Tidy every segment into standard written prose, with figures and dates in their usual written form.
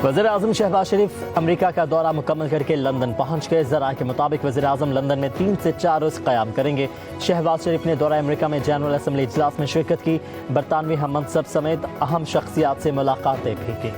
वज़ीर-ए-आज़म शहबाज शरीफ अमेरिका का दौरा मुकम्मल करके लंदन पहुंच गए। ज़राए के मुताबिक वज़ीर-ए-आज़म लंदन में 3 से 4 रोज़ क़याम करेंगे। शहबाज शरीफ ने दौरा अमेरिका में जनरल असम्बली इजलास में शिरकत की। बरतानवी हम मनसब समेत अहम शख्सियात से मुलाकातें भी की।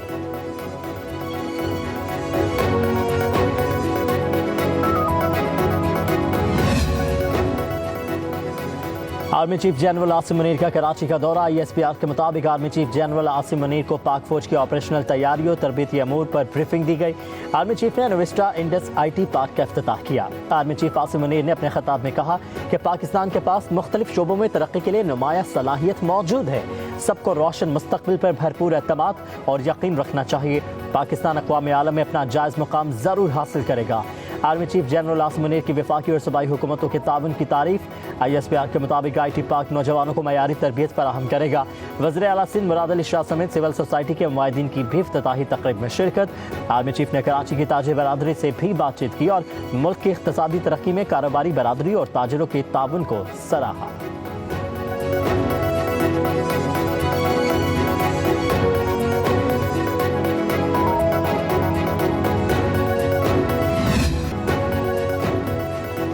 Army chief general Asim Munir का कराची का दौरा। ISPR के मुताबिक army chief general Asim Munir को पाक फौज की ऑपरेशनल तैयारियों तरबीती अमूर पर ब्रीफिंग दी गई। आर्मी चीफ ने नविस्टा इंडस IT पार्क का इफ्तिताह किया। आर्मी चीफ आसिम मुनीर ने अपने खिताब में कहा कि पाकिस्तान के पास मुख्तलिफ शोबों में तरक्की के लिए नुमाया सलाहियत मौजूद है। सबको रोशन मुस्तकबिल पर भरपूर एतमाद और यकीन रखना चाहिए। पाकिस्तान अक़वाम आलम में अपना जायज़ मुकाम ज़रूर हासिल करेगा। Army chief general Asim Munir की वफाकी और सूबाई हुकूमतों के ताउन की तारीफ। ISPR के मुताबिक IT पार्क नौजवानों को मयारी तरबियत फराहम करेगा। वज़ीर आला सिंध मुराद अली शाह समेत सिविल सोसाइटी के नुमाइंदीन की भी इफ्तिताही तक़रीब में शिरकत। आर्मी चीफ ने कराची की ताजिर बरादरी से भी बातचीत की और मुल्क की इक़्तिसादी तरक्की में कारोबारी बरादरी और ताजिरों के ताउन को सराहा।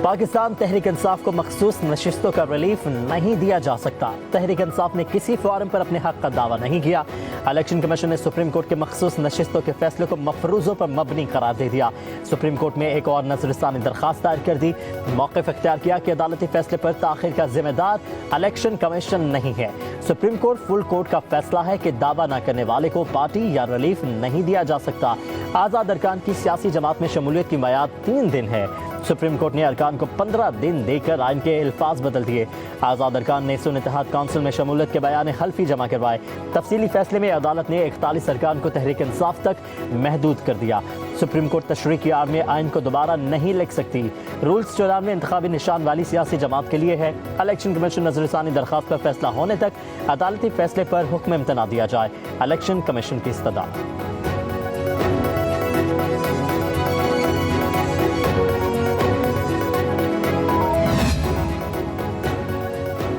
पाकिस्तान तहरीक इंसाफ को मखसूस नशिस्तों का रिलीफ नहीं दिया जा सकता। तहरीक इंसाफ ने किसी फोरम पर अपने हक का दावा नहीं किया। इलेक्शन कमीशन ने सुप्रीम कोर्ट के मखसूस नशिस्तों के फैसले को मफरूजों पर मबनी करार दे दिया। सुप्रीम कोर्ट में एक और नजरसानी दरखास्त दायर कर दी। मौक़िफ़ इख्तियार किया कि अदालती फैसले पर ताख़ीर का जिम्मेदार इलेक्शन कमीशन नहीं है। सुप्रीम कोर्ट फुल कोर्ट का फैसला है कि दावा न करने वाले को पार्टी या रिलीफ नहीं दिया जा सकता। आज़ाद अरकान की सियासी जमात में शमूलियत की मियाद 3 दिन है। सुप्रीम कोर्ट ने अरकान को 15 दिन देकर आइन के अल्फाज बदल दिए। आज़ाद अरकान ने सुन्नी इत्तेहाद काउंसिल में शमूलियत के बयान हल्फी जमा करवाए। तफसीली फैसले में अदालत ने 41 अरकान को तहरीक इंसाफ तक महदूद कर दिया। सुप्रीम कोर्ट तशरीह की आड़ में आइन को दोबारा नहीं लिख सकती। रूल्स 94 में इंतखाबी निशान वाली सियासी जमात के लिए है। इलेक्शन कमीशन नजरसानी दरखास्त पर फैसला होने तक अदालती फैसले पर हुक्म इम्तना दिया जाए। इलेक्शन कमीशन की इस्तदा।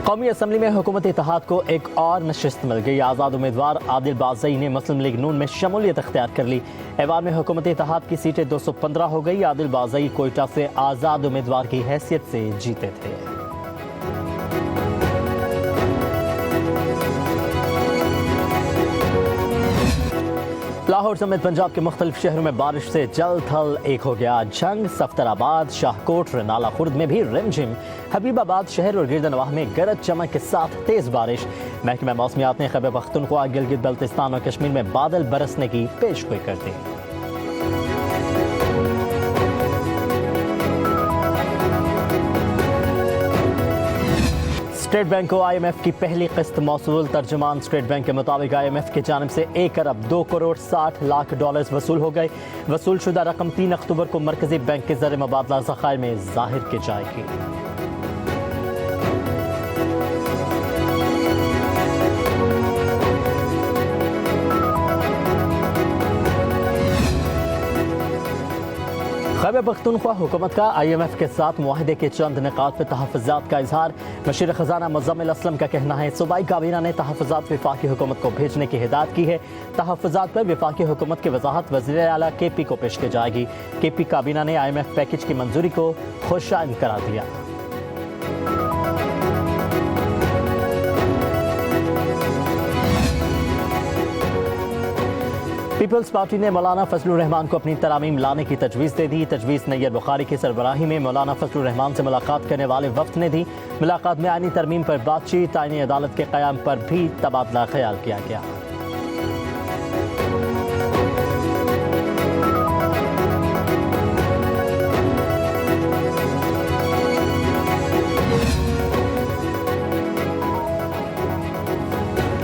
कौमी असम्बली में हुकूमत इत्तेहाद को एक और नशिस्त मिल गई। आज़ाद उम्मीदवार आदिल बाज़ई ने मुस्लिम लीग नून में शमूलियत अख्तियार कर ली। ऐवान में हुकूमत इत्तेहाद की सीटें 215 हो गई। आदिल बाज़ई कोयटा से आज़ाद उम्मीदवार की हैसियत से जीते थे। लाहौर समेत पंजाब के मुख्तलिफ शहरों में बारिश से जल थल एक हो गया। झंग, सफ्तराबाद, शाहकोट, रनाला खुर्द में भी रिमझिम। हबीबाबाद शहर और गिरदनवाह में गरज चमक के साथ तेज बारिश। महकमा मौसमियात ने खैबर पख्तूनख्वा, गिलगित बल्तिस्तान और कश्मीर में बादल बरसने की पेशगोई कर दी। स्टेट बैंक को IMF की पहली किस्त मौसूल। तर्जुमान स्टेट बैंक के मुताबिक IMF की जानिब से 1 अरब 2 करोड़ 60 लाख डॉलर्स वसूल हो गए। वसूल शुदा रकम 3 अक्टूबर को मरकजी बैंक के ज़र मुबादला ज़खायर में जाहिर की जाएगी। खैबर पख्तूनख्वा हुकूमत का IMF के साथ मुआहदे के चंद निकात पर तहफ़्फ़ुज़ात का इजहार। वज़ीर ख़ज़ाना मुज़म्मिल असलम का कहना है सूबाई काबीना ने तहफ़्फ़ुज़ात वफाकी हुकूमत को भेजने की हिदायत की है। तहफ़्फ़ुज़ात पर वफाकी हुकूमत की वज़ाहत वज़ीर आला KP को पेश की जाएगी। KP काबीना ने IMF पैकेज की मंजूरी को खुशाइन करार दिया। पीपल्स पार्टी ने मौलाना फजलुर रहमान को अपनी तरामीम लाने की तजवीज़ दे दी। तजवीज़ नैयर बुखारी की सरबराही में मौलाना फजलुर रहमान से मुलाकात करने वाले वफ्द ने दी। मुलाकात में आईनी तरमीम पर बातचीत, आईनी अदालत के क़याम पर भी तबादला ख्याल किया गया।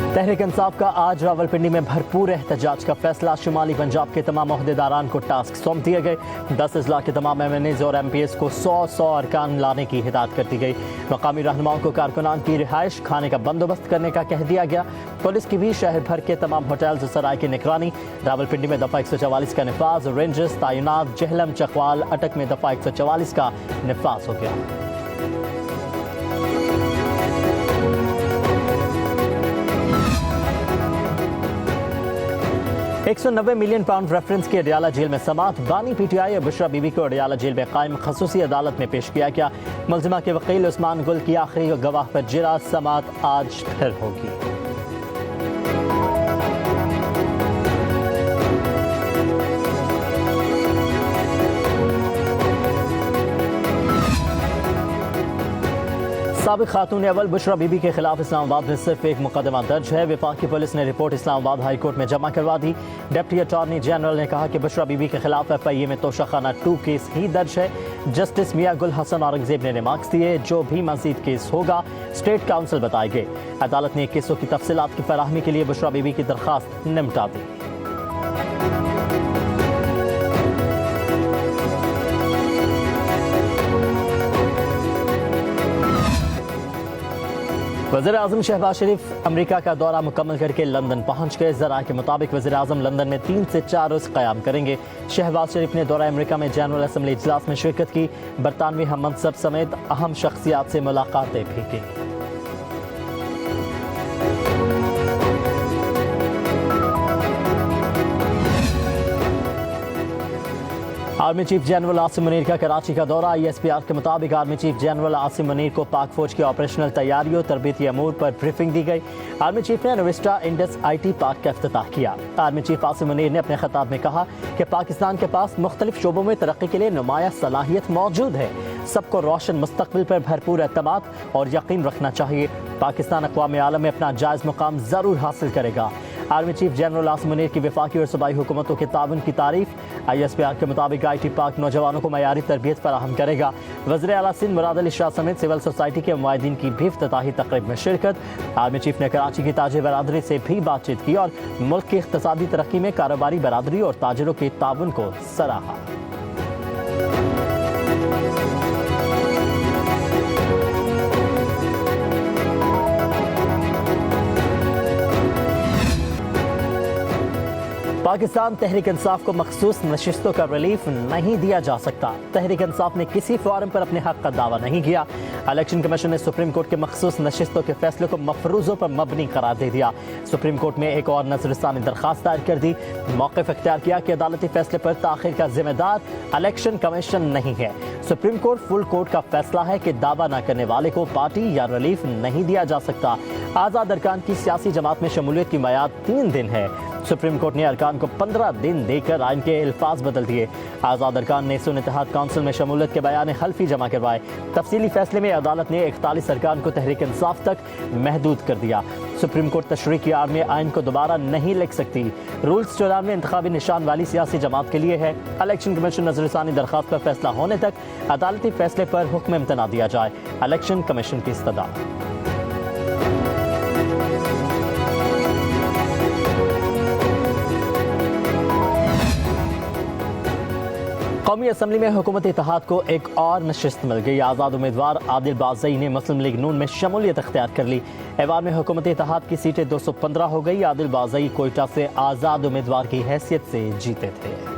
तहरीक इंसाफ का आज रावलपिंडी में भरपूर एहतजाज का फैसला। शुमाली पंजाब के तमाम ओहदेदारान को टास्क सौंप दिए गए। 10 अजला के तमाम MNAs और MPs को 100 अरकान लाने की हिदायत कर दी गई। मकामी रहनुमाओं को कारकुनान की रिहाइश, खाने का बंदोबस्त करने का कह दिया गया। पुलिस की भी शहर भर के तमाम होटल्स और सराय की निगरानी। रावलपिंडी में दफ़ा 144 का नफाज, रेंजर्स तैनात। जहलम, चकवाल, अटक में दफ़ा 144 का नफाज हो गया। 190 मिलियन पाउंड रेफरेंस की अडियाला जेल में समात। बानी PTI और बुशरा बीबी को अडियाला जेल में कायम खसूसी अदालत में पेश किया गया। मुलजिमा के वकील उस्मान गुल की आखिरी गवाह पर जिरा। समात आज फिर होगी। साबिक खातून अव्वल बुशरा बीबी के खिलाफ इस्लामाबाद में सिर्फ एक मुकदमा दर्ज है। वफाकी पुलिस ने रिपोर्ट इस्लामाबाद हाई कोर्ट में जमा करवा दी। डिप्टी अटॉर्नी जनरल ने कहा कि बुशरा बीबी के खिलाफ FIA में तोशाखाना 2 केस ही दर्ज है। जस्टिस मियां गुल हसन औरंगजेब ने रिमार्क्स दिए, जो भी मजीद केस होगा स्टेट काउंसिल बताएंगे। अदालत ने केसों की तफसीलात की फराहमी के लिए बुशरा बीबी की दरखास्त निपटा दी। वज़ीर-ए-आज़म शहबाज शरीफ अमेरिका का दौरा मुकम्मल करके लंदन पहुंच गए। ज़रा के मुताबिक वज़ीर-ए-आज़म लंदन में 3 से 4 रोज़ क़याम करेंगे। शहबाज शरीफ ने दौरा अमेरिका में जनरल असम्बली इजलास में शिरकत की। बरतानवी हम मनसब समेत अहम शख्सियात से मुलाकातें भी की। Army chief general Asim Munir का कराची का दौरा। ISPR के मुताबिक army chief general Asim Munir को पाक फौज की ऑपरेशनल तैयारियों तरबीती अमूर पर ब्रीफिंग दी गई। आर्मी चीफ ने नविस्टा इंडस IT पार्क का इफ्तिताह किया। आर्मी चीफ आसिम मुनीर ने अपने खिताब में कहा कि पाकिस्तान के पास मुख्तलिफ शोबों में तरक्की के लिए नुमाया सलाहियत मौजूद है। सबको रोशन मुस्तकबिल पर भरपूर एतमाद और यकीन रखना चाहिए। पाकिस्तान अक़वाम आलम में अपना जायज़ मुकाम ज़रूर हासिल करेगा। Army chief general Asim Munir की वफाकी और सूबाई हुकूमतों के ताउन की तारीफ। ISPR के मुताबिक IT पार्क नौजवानों को मयारी तरबियत फराहम करेगा। वज़ीर आला सिंध मुराद अली शाह समेत सिविल सोसाइटी के मुआहिदीन की भी इफ्तिताही तक़रीब में शिरकत। आर्मी चीफ ने कराची की ताजिर बरादरी से भी बातचीत की और मुल्क की इक़्तिसादी तरक्की में कारोबारी बरादरी और ताजिरों के ताउन को सराहा। पाकिस्तान तहरीक इंसाफ को मखसूस नशिस्तों का रिलीफ नहीं दिया जा सकता। तहरीक इंसाफ ने किसी फोरम पर अपने हक का दावा नहीं किया। इलेक्शन कमीशन ने सुप्रीम कोर्ट के मखसूस नशिस्तों के फैसले को मफरूजों पर मबनी करार दे दिया। सुप्रीम कोर्ट में एक और नजरसानी दरखास्त दायर कर दी। मौक़िफ़ इख्तियार किया कि अदालती फैसले पर ताख़ीर का जिम्मेदार इलेक्शन कमीशन नहीं है। सुप्रीम कोर्ट फुल कोर्ट का फैसला है कि दावा न करने वाले को पार्टी या रिलीफ नहीं दिया जा सकता। आज़ाद अरकान की सियासी जमात में शमूलियत की मियाद 3 दिन है। सुप्रीम कोर्ट ने अरकान को 15 दिन देकर आइन के अल्फाज बदल दिए। आज़ाद अरकान ने सुन्नी इत्तेहाद काउंसिल में शमूलियत के बयान हल्फी जमा करवाए। तफसीली फैसले में अदालत ने 41 अरकान को तहरीक इंसाफ तक महदूद कर दिया। सुप्रीम कोर्ट तशरीह की आड़ में आइन को दोबारा नहीं लिख सकती। रूल्स 94 इंतखाबी निशान वाली सियासी जमात के लिए है। इलेक्शन कमीशन नजरसानी दरखास्त पर फैसला होने तक अदालती फैसले पर हुक्म इम्तना दिया जाए। इलेक्शन कमीशन की इस्तदा। कौमी असम्बली में हुकूमत इत्तेहाद को एक और नशिस्त मिल गई। आज़ाद उम्मीदवार आदिल बाज़ई ने मुस्लिम लीग नून में शमूलियत अख्तियार कर ली। ऐवान में हुकूमत इत्तेहाद की सीटें 215 हो गई। आदिल बाज़ई कोयटा से आज़ाद उम्मीदवार की हैसियत से जीते थे।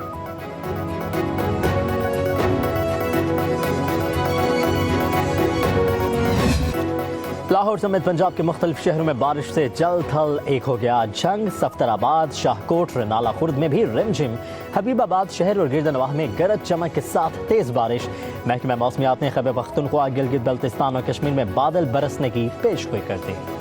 लाहौर समेत पंजाब के मुख्तलिफ शहरों में बारिश से जल थल एक हो गया। जंग, सफ्तराबाद, शाहकोट, रनाला खुर्द में भी रिमझिम। हबीबाबाद शहर और गिरदनवाह में गरज चमक के साथ तेज बारिश। महकमा मौसमियात ने खैबर पख्तूनख्वा, गिलगित बल्तिस्तान और कश्मीर में बादल बरसने की पेशगोई कर दी।